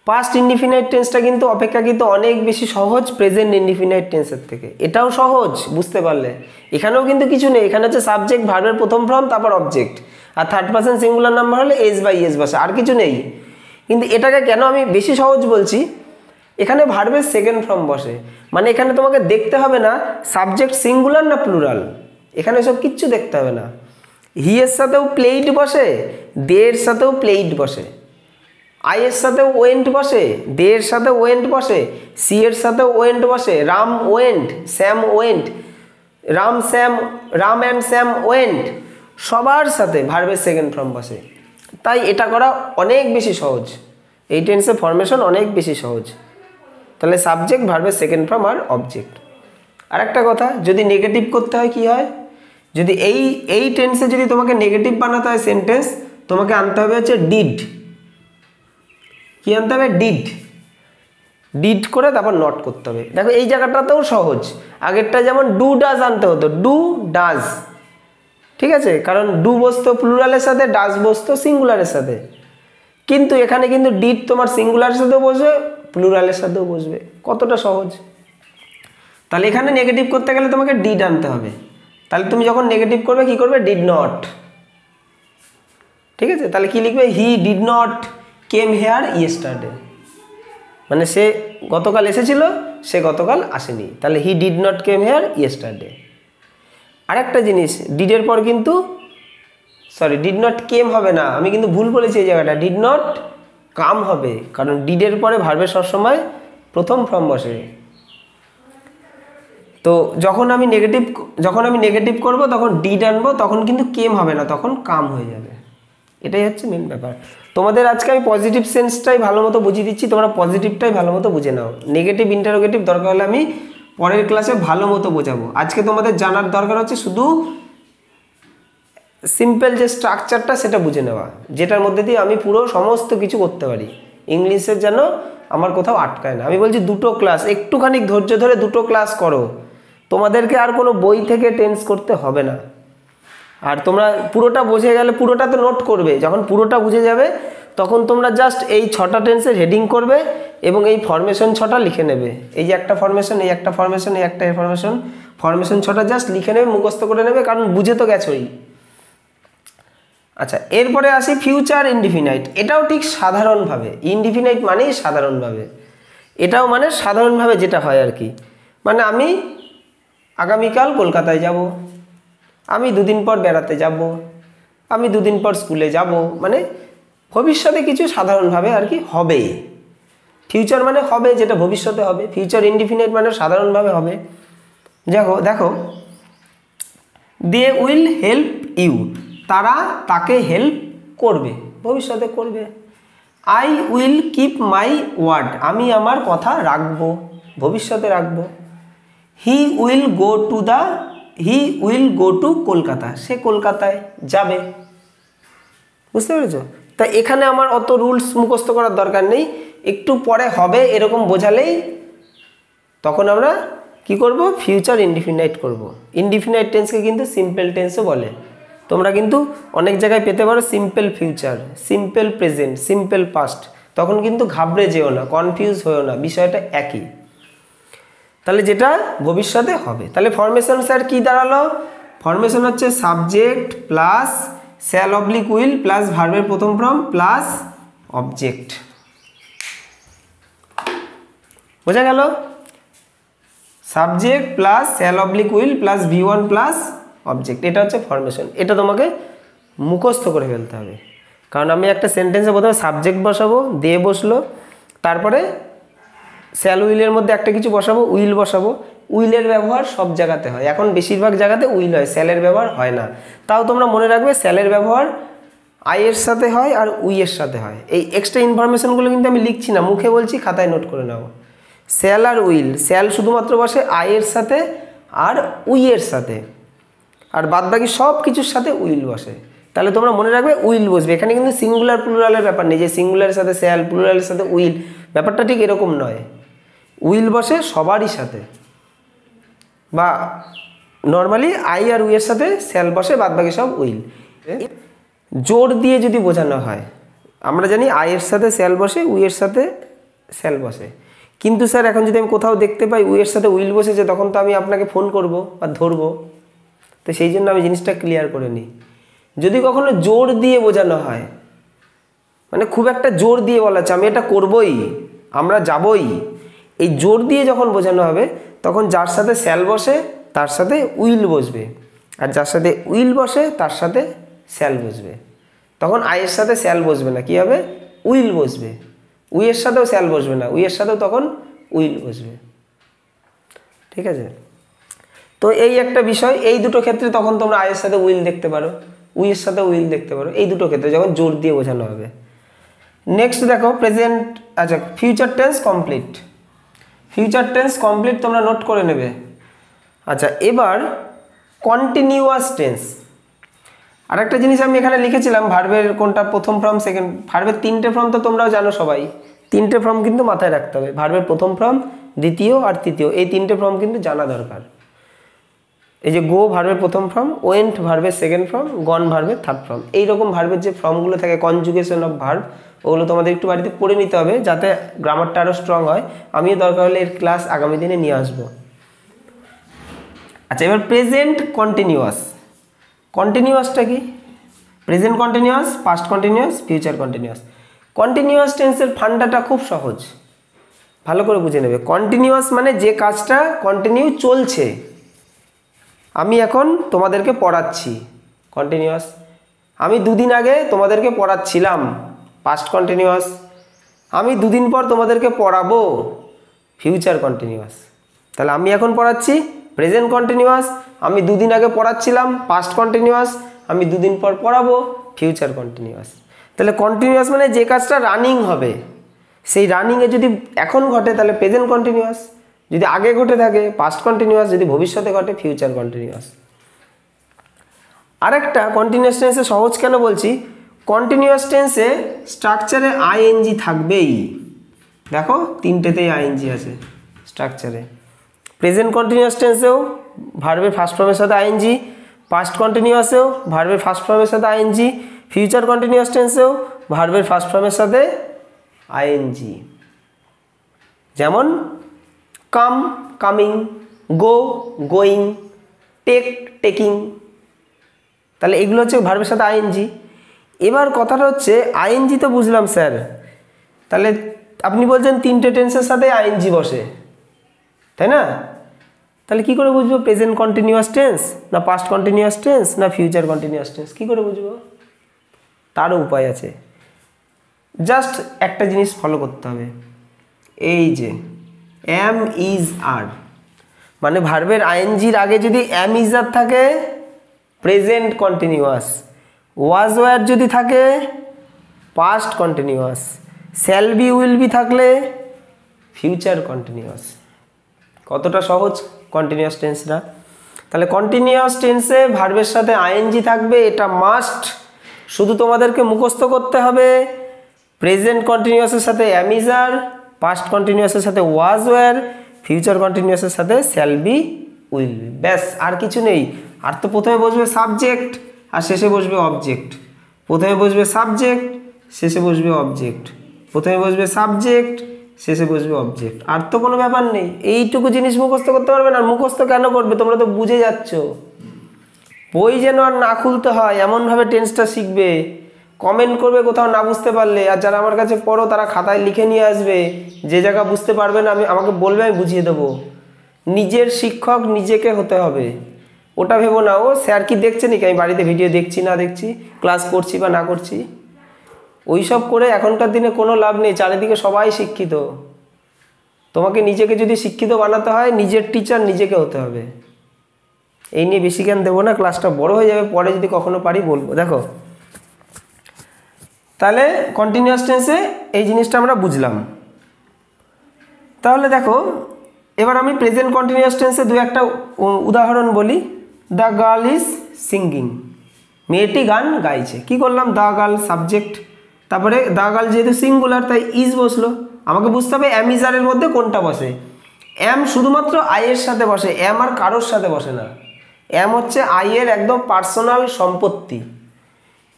পাস্ট ইনডিফিনাইট টেন্সটা কিন্তু অপেক্ষাকৃত অনেক বেশি সহজ প্রেজেন্ট ইনডিফিনাইট টেন্সের থেকে। এটাও সহজ বুঝতে পারলে, এখানেও কিন্তু কিছু নেই। এখানে হচ্ছে সাবজেক্ট, ভার্বের প্রথম ফর্ম, তারপর অবজেক্ট, আর থার্ড পারসন সিঙ্গুলার নাম্বার হলে এস বাই এস বসে, আর কিছু নেই। কিন্তু এটাকে কেন আমি বেশি সহজ বলছি, এখানে ভার্বের সেকেন্ড ফর্ম বসে, মানে এখানে তোমাকে দেখতে হবে না সাবজেক্ট সিঙ্গুলার না প্লুরাল, এখানে সব কিচ্ছু দেখতে হবে না। হি এর সাথেও প্লেইড বসে, দে এর সাথেও প্লেইড বসে, আই এর সাথেও ওয়েন্ট বসে, দে এর সাথে ওয়েন্ট বসে, সি এর সাথেও ওয়েন্ট বসে, Ram went, Sam went, Ram and Sam went, সবার সাথে ভার্বের সেকেন্ড ফর্ম বসে। তাই এটা করা অনেক বেশি সহজ, এই টেন্সে ফরমেশন অনেক বেশি সহজ। তাহলে সাবজেক্ট, ভার্বের সেকেন্ড ফর্ম আর অবজেক্ট। আর একটা কথা, যদি নেগেটিভ করতে হয় কি হয়, যদি এই টেন্সে যদি তোমাকে নেগেটিভ বানাতে হয় সেন্টেন্স, তোমাকে আনতে হবে হচ্ছে ডিড। কি আনতে হবে? ডিড করে তারপর নট করতে হবে। দেখো এই জায়গাটাতেও সহজ, আগেরটা যেমন ডু ডাজ আনতে হতো, ডু ডাজ, ঠিক আছে, কারণ ডু বসতো প্লুরালের সাথে, ডাজ বসতো সিঙ্গুলারের সাথে। কিন্তু এখানে কিন্তু ডিড তোমার সিঙ্গুলারের সাথেও বসবে, প্লুরালের সাথেও বসবে। কতটা সহজ। তাহলে এখানে নেগেটিভ করতে গেলে তোমাকে ডিড আনতে হবে। তাহলে তুমি যখন নেগেটিভ করবে কি করবে? ডিড নট, ঠিক আছে। তাহলে কি লিখবে? He did not came here yesterday, মানে সে গতকাল এসেছিল, সে গতকাল আসেনি। তাহলে he did not came here yesterday. আরেকটা জিনিস, ডিডের পর কিন্তু ডিড নট কেম হবে না, আমি কিন্তু ভুল বলেছি এই জায়গাটা, ডিড নট কাম হবে, কারণ ডিডের পরে ভার্বের সবসময় প্রথম ফর্ম বসে। তো যখন আমি নেগেটিভ করব তখন ডিড আনবো, তখন কিন্তু কেম হবে না, তখন কাম হয়ে যাবে। এটাই হচ্ছে মেন ব্যাপার। তোমাদের আজকে আমি পজিটিভ সেন্সটাই ভালো মতো বুঝিয়ে দিচ্ছি, তোমরা পজিটিভটাই ভালো মতো বুঝে নাও। নেগেটিভ ইন্টারোগেটিভ দরকার হলে আমি পরের ক্লাসে ভালো মতো বোঝাবো। আজকে তোমাদের জানার দরকার হচ্ছে শুধু সিম্পল যে স্ট্রাকচারটা সেটা বুঝে নেওয়া, যেটার মধ্যে দিয়ে আমি পুরো সমস্ত কিছু করতে পারি। ইংলিশের যেন আমার কোথাও আটকায় না। আমি বলছি দুটো ক্লাস, একটুখানি ধৈর্য ধরে দুটো ক্লাস করো, তোমাদেরকে আর কোনো বই থেকে টেন্স করতে হবে না। আর তোমরা পুরোটা বুঝে গেলে পুরোটা তো নোট করবে, যখন পুরোটা বুঝে যাবে তখন তোমরা জাস্ট এই 6টা টেন্সের হেডিং করবে এবং এই ফরমেশন 6টা লিখে নেবে। এই যে একটা ফরমেশন, এই একটা ফরমেশন, এই একটা ফরমেশন 6টা জাস্ট লিখে নেবে, মুখস্থ করে নেবে, কারণ বুঝে তো গেছোই। আচ্ছা, এরপরে আসি ফিউচার ইনডিফিনাইট। এটাও ঠিক সাধারণভাবে, ইনডিফিনাইট মানেই সাধারণভাবে, এটাও মানে সাধারণভাবে যেটা হয় আর কি। মানে আমি আগামীকাল কলকাতায় যাব, আমি দুদিন পর বেড়াতে যাব, আমি দুদিন পর স্কুলে যাব, মানে ভবিষ্যতে কিছু সাধারণভাবে আর কি হবে। ফিউচার মানে হবে, যেটা ভবিষ্যতে হবে। ফিউচার ইনডিফিনাইট মানে সাধারণভাবে হবে। দেখো দে উইল হেল্প ইউ, তারা তাকে হেল্প করবে, ভবিষ্যতে করবে। I will keep my word, আমি আমার কথা রাখবো, ভবিষ্যতে রাখবো। He will go to Kolkata, সে কলকাতায় যাবে। বুঝতে পেরেছো? তা এখানে আমার অত রুলস মুখস্থ করার দরকার নেই, একটু পরে হবে এরকম বোঝালেই তখন আমরা কি করব? ফিউচার ইনডিফিনাইট করব। ইনডিফিনাইট টেন্সকে কিন্তু সিম্পল টেন্সও বলে। তোমরা কিন্তু অনেক জায়গায় পেতে পারো simple future, simple present, simple past. তখন কিন্তু ঘাবড়ে যেও না, কনফিউজ হয়েও না, বিষয়টা একই। তাহলে যেটা ভবিষ্যতে হবে। তাহলে ফরমেশন স্যার কি দাঁড়ালো? ফরমেশন হচ্ছে subject plus shall oblique will plus ভার্বের প্রথম ফর্ম প্লাস অবজেক্ট। বোঝা গেল? Subject plus shall oblique will plus V1 plus object, এটা হচ্ছে ফরমেশন। এটা তোমাকে মুখস্থ করে ফেলতে হবে, কারণ আমি একটা সেন্টেন্সে প্রথমে সাবজেক্ট বসাবো, দিয়ে বসলো, তারপরে শ্যাল উইলের মধ্যে একটা কিছু বসাবো, উইল বসাবো। উইলের ব্যবহার সব জায়গাতে হয়, এখন বেশিরভাগ জায়গাতে উইল হয়, শ্যালের ব্যবহার হয় না। তাও তোমরা মনে রাখবে শ্যালের ব্যবহার আই এর সাথে হয় আর উই এর সাথে হয়। এই এক্সট্রা ইনফরমেশনগুলো কিন্তু আমি লিখছি না, মুখে বলছি, খাতায় নোট করে নাও। শ্যাল আর উইল, শ্যাল শুধুমাত্র বসে আই এর সাথে আর উই এর সাথে, আর বাদ বাকি সব কিছুর সাথে উইল বসে। তাহলে তোমরা মনে রাখবে উইল বসবে। এখানে কিন্তু সিঙ্গুলার প্লুরালের ব্যাপার নেই যে সিঙ্গুলারের সাথে শ্যাল, প্লুরালের সাথে উইল, ব্যাপারটা ঠিক এরকম নয়। উইল বসে সবারই সাথে, বা নর্মালি আই আর উই এর সাথে শ্যাল বসে, বাদ বাকি সব উইল। জোর দিয়ে যদি বোঝানো হয়, আমরা জানি আই এর সাথে শ্যাল বসে, উই এর সাথে শ্যাল বসে, কিন্তু স্যার এখন যদি আমি কোথাও দেখতে পাই উই এর সাথে উইল বসেছে, তখন তো আমি আপনাকে ফোন করব বা ধরবো। তো সেই জন্য আমি জিনিসটা ক্লিয়ার করে নিই। যদি কখনো জোর দিয়ে বোঝানো হয়, মানে খুব একটা জোর দিয়ে বলা হচ্ছে আমি এটা করবই, আমরা যাবই, এই জোর দিয়ে যখন বোঝানো হবে তখন যার সাথে শ্যাল বসে তার সাথে উইল বসবে, আর যার সাথে উইল বসে তার সাথে শ্যাল বসবে। তখন আইয়ের সাথে শ্যাল বসবে না, কি হবে? উইল বসবে। উইয়ের সাথেও শ্যাল বসবে না, উইয়ের সাথেও তখন উইল বসবে। ঠিক আছে? তো এই একটা বিষয়, এই দুটো ক্ষেত্রে তখন তোমরা আইয়ের সাথে উইল দেখতে পারো, উইয়ের সাথে উইল দেখতে পারো, এই দুটো ক্ষেত্রে যখন জোর দিয়ে বোঝানো হবে। নেক্সট দেখো প্রেজেন্ট, আচ্ছা future tense complete, future tense complete তোমরা নোট করে নেবে। আচ্ছা এবার কন্টিনিউয়াস টেন্স, আর একটা জিনিস আমি এখানে লিখেছিলাম ভার্বের কোনটা প্রথম ফর্ম সেকেন্ড, ভার্বের তিনটে ফর্ম তো তোমরাও জানো সবাই, তিনটে ফর্ম কিন্তু মাথায় রাখতে হবে, ভার্বের প্রথম ফর্ম, দ্বিতীয় আর তৃতীয়, এই তিনটে ফর্ম কিন্তু জানা দরকার। এই যে গো ভার্বের প্রথম ফর্ম, ওয়েন্ট ভার্বের সেকেন্ড ফর্ম, গন ভার্বের থার্ড ফর্ম, এইরকম ভার্বের যে ফর্মগুলো থাকে কনজুগেশন অফ ভার্ব, ওগুলো তোমাদের একটু বাড়িতে পড়ে নিতে হবে যাতে গ্রামারটা আরও স্ট্রং হয়। আমিও দরকার হলে এর ক্লাস আগামী দিনে নিয়ে আসবো। আচ্ছা এবার প্রেজেন্ট কন্টিনিউয়াস, কন্টিনিউয়াসটা কি? Present continuous, past continuous, future continuous. Continuous টেন্সের ফান্ডাটা খুব সহজ, ভালো করে বুঝে নেবে। কন্টিনিউয়াস মানে যে কাজটা কন্টিনিউ চলছে, আমি এখন তোমাদেরকে পড়াচ্ছি, কন্টিনিউয়াস। আমি দুদিন আগে তোমাদেরকে পড়াচ্ছিলাম, পাস্ট কন্টিনিউয়াস। আমি দুদিন পর তোমাদেরকে পড়াবো, ফিউচার কন্টিনিউয়াস। তাহলে আমি এখন পড়াচ্ছি, প্রেজেন্ট কন্টিনিউয়াস। আমি দুদিন আগে পড়াচ্ছিলাম, পাস্ট কন্টিনিউয়াস। আমি দুদিন পর পড়াবো, ফিউচার কন্টিনিউয়াস। তাহলে কন্টিনিউয়াস মানে যে কাজটা রানিং হবে, সেই রানিংয়ে যদি এখন ঘটে তাহলে প্রেজেন্ট কন্টিনিউয়াস, যদি আগে ঘটে থাকে পাস্ট কন্টিনিউয়াস, যদি ভবিষ্যতে ঘটে ফিউচার কন্টিনিউয়াস। আরেকটা কন্টিনিউয়াস টেন্সে সহজ কেন বলছি, কন্টিনিউয়াস টেন্সে স্ট্রাকচারে আইএনজি থাকবেই। দেখো তিনটেতেই আইএনজি আছে স্ট্রাকচারে। প্রেজেন্ট কন্টিনিউয়াস টেন্সেও ভার্বের ফার্স্ট ফর্মের সাথে আইএনজি, পাস্ট কন্টিনিউয়াসেও ভার্বের ফার্স্ট ফর্মের সাথে আইএনজি, ফিউচার কন্টিনিউয়াস টেন্সেও ভার্বের ফার্স্ট ফর্মের সাথে আইএনজি। যেমন কাম, কামিং, গো, গোয়িং, টেক, টেকিং। তাহলে এগুলো হচ্ছে ভার্বের সাথে আইএনজি। এবার কথাটা হচ্ছে আইএনজি তো বুঝলাম স্যার, তাহলে আপনি বলছেন তিনটে টেন্সের সাথে আইএনজি বসে, তাই না? তাহলে কি করে বুঝবো প্রেজেন্ট কন্টিনিউয়াস টেন্স না পাস্ট কন্টিনিউয়াস টেন্স না ফিউচার কন্টিনিউয়াস টেন্স, কি করে বুঝবো? তারও উপায় আছে, জাস্ট একটা জিনিস ফলো করতে হবে। এই যে এম ইজ আর, মানে ভার্বের আইএনজির আগে যদি এম ইজ আর থাকে প্রেজেন্ট কন্টিনিউয়াস, ওয়াজ ওয়্যার যদি থাকে past continuous, shall be will be থাকলে ফিউচার কন্টিনিউয়াস। কতটা সহজ কন্টিনিউয়াস টেন্সটা। তাহলে কন্টিনিউয়াস টেন্সে ভার্বের সাথে আইএনজি থাকবে, এটা মাস্ট। শুধু তোমাদেরকে মুখস্থ করতে হবে প্রেজেন্ট কন্টিনিউয়াসের সাথে এম ইজ আর, পাস্ট কন্টিনিউয়াসের সাথে ওয়াজ ওয়্যার, ফিউচার কন্টিনিউয়াসের সাথে শ্যাল বি উইল বি, ব্যাস আর কিছু নেই। আর তো প্রথমে বসবে সাবজেক্ট আর শেষে বসবে অবজেক্ট, প্রথমে বসবে সাবজেক্ট শেষে বসবে অবজেক্ট, প্রথমে বসবে সাবজেক্ট শেষে বসবে অবজেক্ট, আর তো কোনো ব্যাপার নেই। এইটুকু জিনিস মুখস্থ করতে পারবে না, মুখস্থ কেন করবে, তোমরা তো বুঝে যাচ্ছ। বই যেন আর না খুলতে হয় এমনভাবে টেন্সটা শিখবে। কমেন্ট করবে কোথাও না বুঝতে পারলে, আর যারা আমার কাছে পড়ো তারা খাতায় লিখে নিয়ে আসবে, যে জায়গা বুঝতে পারবে না আমাকে বলবে, আমি বুঝিয়ে দেবো। নিজের শিক্ষক নিজেকে হতে হবে, ওটা ভেবো না ও স্যার কি দেখছে নাকি আমি বাড়িতে ভিডিও দেখছি না দেখছি, ক্লাস করছি বা না করছি, ওইসব করে এখনকার দিনে কোনো লাভ নেই। চারিদিকে সবাই শিক্ষিত, তোমাকে নিজেকে যদি শিক্ষিত বানাতে হয় নিজের টিচার নিজেকে হতে হবে। এই নিয়ে বেশি জ্ঞান দেবো না, ক্লাসটা বড় হয়ে যাবে, পরে যদি কখনো পারি বলবো। দেখো তাহলে কন্টিনিউয়াস টেন্সে এই জিনিসটা আমরা বুঝলাম। তাহলে দেখো এবার আমি প্রেজেন্ট কন্টিনিউয়াস টেন্সে দু একটা উদাহরণ বলি। দ্য গার্ল ইজ সিঙ্গিং, মেয়েটি গান গাইছে। কি করলাম, দ্য গার্ল সাবজেক্ট, তারপরে দ্য গার্ল যেহেতু সিঙ্গুলার তাই ইজ বসলো। আমাকে বুঝতে হবে এম ইজ আর এর মধ্যে কোনটা বসে। এম শুধুমাত্র আই এর সাথে বসে, এম আর কারোর সাথে বসে না। এম হচ্ছে আই এর একদম পার্সোনাল সম্পত্তি।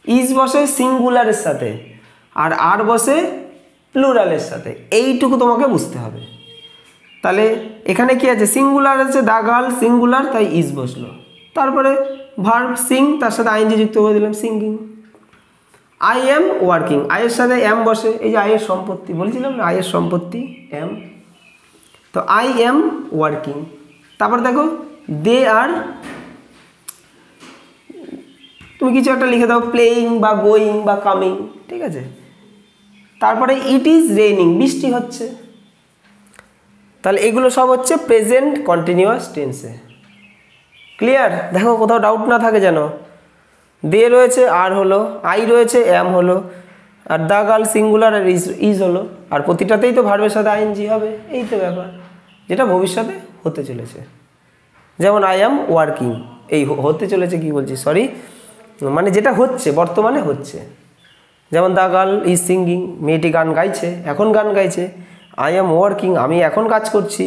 ইজ বসে সিঙ্গুলারের সাথে, আর আর বসে প্লুরালের সাথে। এইটুকু তোমাকে বুঝতে হবে। তাহলে এখানে কি আছে, সিঙ্গুলার আছে, দ্য গার্ল সিঙ্গুলার তাই ইজ বসলো, তারপরে ভার্ব সিং তার সাথে আইএনজি যুক্ত করে দিলাম সিঙ্গিং। আই এম ওয়ার্কিং, আয়ের সাথে এম বসে, এই যে আয়ের সম্পত্তি বলছিলাম না, আয়ের সম্পত্তি এম, তো আই এম ওয়ার্কিং। তারপর দেখো দে আর, তুমি কিছু একটা লিখে দাও, প্লেয়িং বা গোয়িং বা কামিং, ঠিক আছে। তারপরে ইট ইজ রেইনিং, বৃষ্টি হচ্ছে। তাহলে এগুলো সব হচ্ছে প্রেজেন্ট কন্টিনিউয়াস টেন্সে। ক্লিয়ার? দেখো কোথাও ডাউট না থাকে যেন। দে রয়েছে আর হলো, আই রয়েছে এম হলো, আর দ্য গার্ল সিঙ্গুলার আর ইজ হলো, আর প্রতিটাতেই তো ভার্বের সাথে আইএনজি হবে, এই তো ব্যাপার, যেটা ভবিষ্যতে হতে চলেছে। যেমন আই অ্যাম ওয়ার্কিং, এই হতে চলেছে কি বলছি সরি, মানে যেটা হচ্ছে বর্তমানে হচ্ছে। যেমন দ্য গার্ল ইজ সিঙ্গিং, মেয়েটি গান গাইছে, এখন গান গাইছে। আই অ্যাম ওয়ার্কিং, আমি এখন কাজ করছি।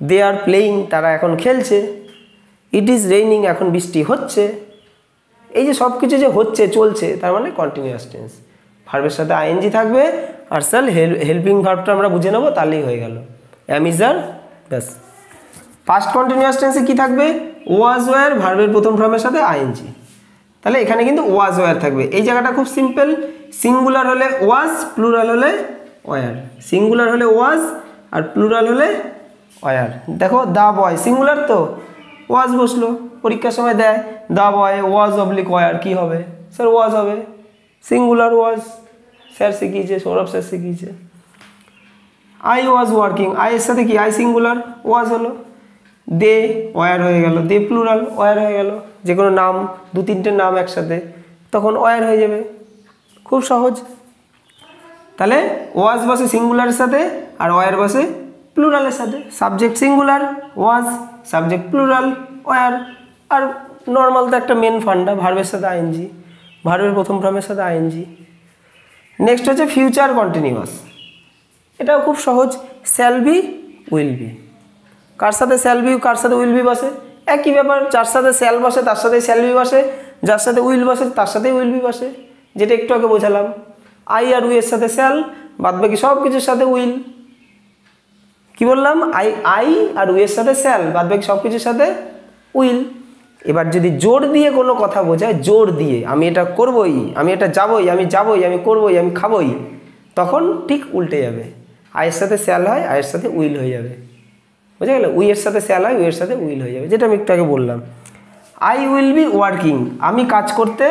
দে আর প্লেয়িং, তারা এখন খেলছে। ইট ইজ রেইনিং, এখন বৃষ্টি হচ্ছে। এই যে সব কিছু যে হচ্ছে চলছে, তার মানে কন্টিনিউয়াস টেন্স, ভার্বের সাথে আইএনজি থাকবে, আর স্যার হেল্পিং ভার্বটা আমরা বুঝে নেবো, তাহলেই হয়ে গেল। অ্যাম ইজ আর, ব্যাস। পাস্ট কন্টিনিউয়াস টেন্সে কি থাকবে? ওয়াজ ওয়্যার, ভার্বের প্রথম ফর্মের সাথে আইএনজি। তাহলে এখানে কিন্তু ওয়াজ ওয়্যার থাকবে। এই জায়গাটা খুব সিম্পল, সিঙ্গুলার হলে ওয়াজ, প্লুরাল হলে ওয়্যার। সিঙ্গুলার হলে ওয়াজ আর প্লুরাল হলে ওয়্যার। দেখো দ্য বয় সিঙ্গুলার তো, ওয়াজ বসলো, পরীক্ষার সময় দেয় the boy was oblique were, কী হবে স্যার? ওয়াজ হবে, সিঙ্গুলার ওয়াজ, স্যার শিখিয়েছে, সৌরভ স্যার শিখিয়েছে। আই ওয়াজ ওয়ার্কিং, আই এর সাথে কি? আই সিঙ্গুলার, ওয়াজ হলো। দে ওয়্যার হয়ে গেল, দে প্লুরাল, ওয়্যার হয়ে গেল। যে কোনো নাম, দু তিনটে নাম একসাথে, তখন ওয়্যার হয়ে যাবে, খুব সহজ। তাহলে ওয়াজ বসে সিঙ্গুলারের সাথে, আর ওয়্যার বসে প্লুরালের সাথে। সাবজেক্ট সিঙ্গুলার ওয়াজ, সাবজেক্ট প্লুরাল ওয়্যার। আর নর্মাল তো একটা মেন ফান্ডা, ভার্বের সাথে আইএনজি, ভার্বের প্রথম ফর্মের সাথে আইএনজি। নেক্সট হচ্ছে ফিউচার কন্টিনিউয়াস, এটাও খুব সহজ। শ্যাল বি, উইল বি, কার সাথে শ্যাল বি কার সাথে উইল বি বসে? একই ব্যাপার, যার সাথে শ্যাল বসে তার সাথে শ্যাল বি বসে, যার সাথে উইল বসে তার সাথেই উইল বি বসে, যেটা একটু আগে বোঝালাম। আই আর উই এর সাথে শ্যাল, বাদ বাকি সব কিছুর সাথে উইল। কি বললাম? আই আর উই এর সাথে শ্যাল, বাদ বাকি সব কিছুর সাথে উইল। এবার যদি জোর দিয়ে কোনো কথা বোঝায়, জোর দিয়ে আমি এটা করবই, আমি এটা যাবই, আমি যাবই, আমি করবই, আমি খাবই, তখন ঠিক উল্টে যাবে। আয়ের সাথে শ্যাল হয়, আয়ের সাথে উইল হয়ে যাবে, বুঝা গেল? উই এর সাথে শ্যাল হয়, উই এর সাথে উইল হয়ে যাবে, যেটা আমি একটু আগে বললাম। আই উইল বি ওয়ার্কিং, আমি কাজ করতে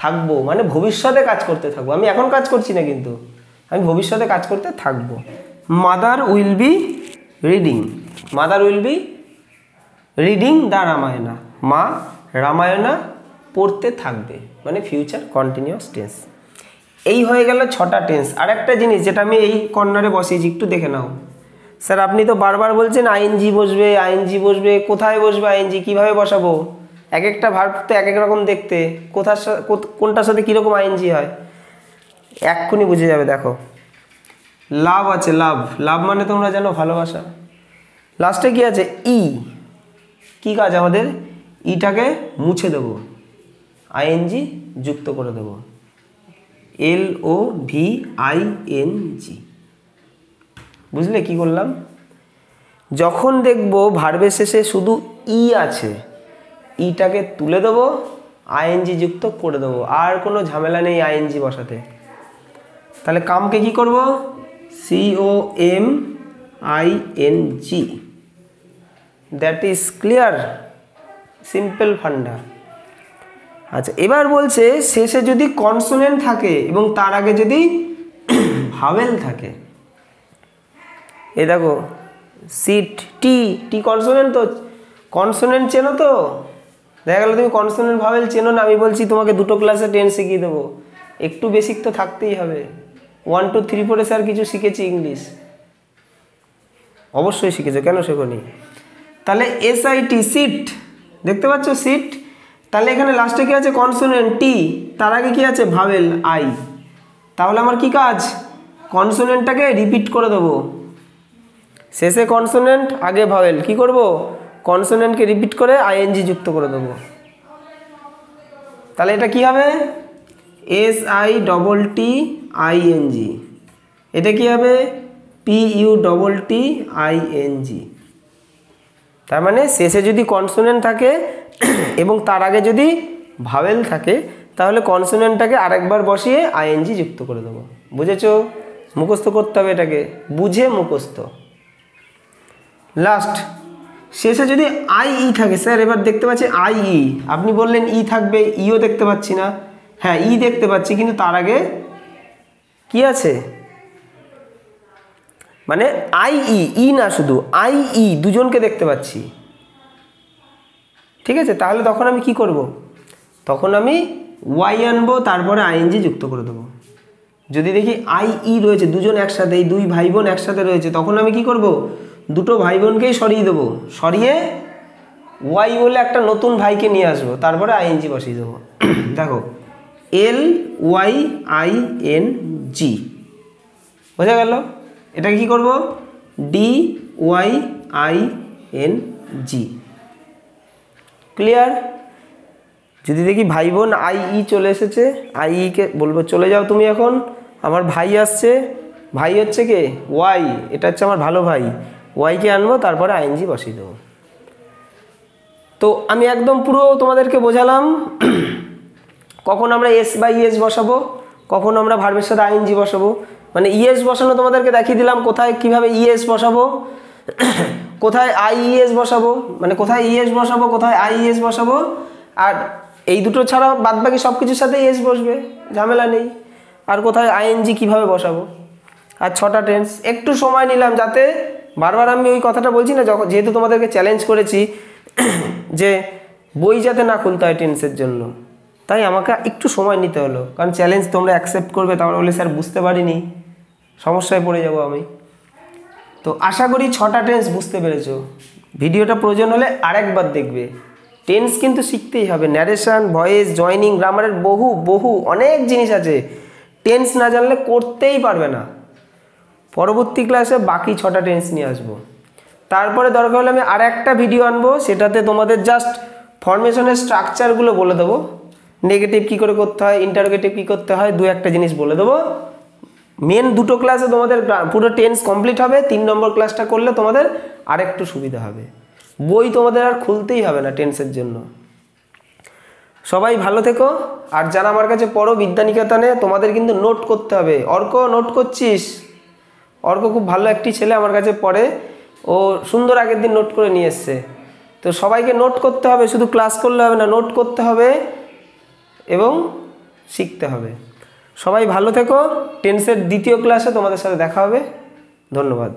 থাকবো, মানে ভবিষ্যতে কাজ করতে থাকবো, আমি এখন কাজ করছি না, কিন্তু আমি ভবিষ্যতে কাজ করতে থাকবো। Mother will be reading, mother will be reading the Ramayana, মা রামায়ণা পড়তে থাকবে, মানে ফিউচার কন্টিনিউয়াস টেন্স। এই হয়ে গেল 6টা টেন্স। আর একটা জিনিস যেটা আমি এই কর্নারে বসিয়েছি, একটু দেখে নাও। স্যার আপনি তো বারবার বলছেন আইএনজি বসবে, আইএনজি বসবে, কোথায় বসবে আইএনজি, কিভাবে বসাবো? এক একটা ভার্ব তো এক এক রকম দেখতে, কোনটার সাথে কীরকম আইএনজি হয় এক্ষুনি বুঝে যাবে। দেখো লাভ আছে, লাভ, লাভ মানে তোমরা জানো ভালোবাসা। লাস্টে কি আছে? ই, কি কাজ আমাদের? ইটাকে মুছে দেবো, আইএনজি যুক্ত করে দেবো, LOVING। বুঝলে কি করলাম? যখন দেখবো ভার্বের শেষে শুধু ই আছে, ইটাকে তুলে দেবো, আইএনজি যুক্ত করে দেবো, আর কোনো ঝামেলা নেই আইএনজি বসাতে। তাহলে কামকে কি করব? COMING। That is clear, simple funda. আচ্ছা, এবার বলছে শেষে যদি কনসোনেন্ট থাকে এবং তার আগে যদি ভাওয়েল থাকে। এই দেখো সিট, টি, টি কনসোনেন্ট তো, কনসোনেন্ট চেনো তো? দেখা গেল তুমি কনসোনেন্ট ভাওয়েল চেনো না, আমি বলছি তোমাকে 2টো ক্লাসে টেন্স শিখিয়ে দেবো, একটু বেসিক তো থাকতেই হবে। 1 2 3 4 স্যার কিছু শিখেছি ইংলিশ, অবশ্যই শিখেছো, কেন শেখোনি? তাহলে SIT, সিট, দেখতে পাচ্ছ সিট। তাহলে এখানে লাস্টে কি আছে? কনসোনেন্ট টি, তার আগে কি আছে? Vowel I. তাহলে আমার কি কাজ? কনসোনেন্টটাকে রিপিট করে দেবো, শেষে কনসোনেন্ট আগে ভাওয়েল, কি করব? কনসোনেন্টকে রিপিট করে আইএনজি যুক্ত করে দেবো। তাহলে এটা কি হবে? SITTING। এটা কি হবে? PUTTING। তার মানে শেষে যদি কনসোনেন্ট থাকে এবং তার আগে যদি ভাওয়েল থাকে, তাহলে কনসোনেন্টটাকে আরেকবার বসিয়ে আইএনজি যুক্ত করে দেবো। বুঝেছো? মুখস্থ করতে হবে এটাকে, বুঝে মুখস্থ। লাস্ট, শেষে যদি IE থাকে, স্যার এবার দেখতে পাচ্ছি IE, আপনি বললেন ই থাকবে, ইও দেখতে পাচ্ছি না। হ্যাঁ, ই দেখতে পাচ্ছি, কিন্তু তার আগে কি আছে? মানে IE, ই না শুধু IE, দুজনকে দেখতে পাচ্ছি, ঠিক আছে? তাহলে তখন আমি কি করব? তখন আমি ওয়াই আনবো, তারপরে আইএনজি যুক্ত করে দেবো। যদি দেখি আই ই রয়েছে, দুজন একসাথে, এই দুই ভাই বোন একসাথে রয়েছে, তখন আমি কি করব, দুটো ভাই বোনকেই সরিয়ে দেবো, সরিয়ে ওয়াই বলে একটা নতুন ভাইকে নিয়ে আসবো, তারপরে আইএনজি বসিয়ে দেবো। দেখো L Y I N G, বোঝা গেল? এটা কি করব, D Y I N G. Clear? যদি দেখি ভাই বোন আই ই চলে এসেছে, আই কে বলবো চলে যাও তুমি, এখন আমার ভাই আসছে, ভাই হচ্ছে কে, ওয়াই, এটা হচ্ছে আমার ভালো ভাই, ওয়াইকে আনবো, তারপরে আইএনজি বসিয়ে দেবো। তো আমি একদম পুরো তোমাদেরকে বোঝালাম কখন আমরা এস বা ইএস বসাবো, কখন আমরা ভার্বের সাথে আইএনজি বসাবো। মানে ইএস বসানো তোমাদেরকে দেখিয়ে দিলাম, কোথায় কিভাবে ইএস বসাবো, কোথায় আইইএস বসাবো, মানে কোথায় ইএস বসাবো, কোথায় আইইএস বসাবো। আর এই দুটো ছাড়া বাদবাকি সব কিছুর সাথে এস বসবে, ঝামেলা নেই। আর কোথায় আইএনজি কিভাবে বসাবো। আর 6টা টেন্স একটু সময় নিলাম, যাতে বারবার আমি ওই কথাটা বলছি না, যখন যেহেতু তোমাদেরকে চ্যালেঞ্জ করেছি যে বই যাতে না খুলতে হয় টেন্সের জন্য, তাই আমাকে একটু সময় নিতে হলো, কারণ চ্যালেঞ্জ তোমরা অ্যাকসেপ্ট করবে, তারপরে বলে স্যার বুঝতে পারিনি, সমস্যায় পড়ে যাব আমি। তো আশা করি 6টা টেন্স বুঝতে পেরেছো। ভিডিওটা প্রয়োজন হলে আরেকবার দেখবে। টেন্স কিন্তু শিখতেই হবে, ন্যারেশন, ভয়েস, জয়নিং, গ্রামারের বহু অনেক জিনিস আছে, টেন্স না জানলে করতেই পারবে না। পরবর্তী ক্লাসে বাকি 6টা টেন্স নিয়ে আসবো। তারপরে দরকার হলে আমি আর একটা ভিডিও আনবো, সেটাতে তোমাদের জাস্ট ফরমেশনের স্ট্রাকচারগুলো বলে দেবো, নেগেটিভ কী করে করতে হয়, ইন্টারোগেটিভ কী করতে হয়, 2-1টা জিনিস বলে দেবো। মেন 2টো ক্লাসে তোমাদের পুরো টেন্স কমপ্লিট হবে, 3 নম্বর ক্লাসটা করলে তোমাদের আরেকটু সুবিধা হবে। বই তোমাদের আর খুলতেই হবে না টেন্সের জন্য। সবাই ভালো থেকো। আর যারা আমার কাছে পড়ো বিদ্যানিকেতনে, তোমাদের কিন্তু নোট করতে হবে। অর্ক নোট করছিস? অর্ক খুব ভালো একটি ছেলে, আমার কাছে পড়ে, ও সুন্দর আগের দিন নোট করে নিয়ে এসছে। তো সবাইকে নোট করতে হবে, শুধু ক্লাস করলে হবে না, নোট করতে হবে এবং শিখতে হবে। সবাই ভালো থেকো। টেন্সের 2য় ক্লাসে তোমাদের সাথে দেখা হবে। ধন্যবাদ।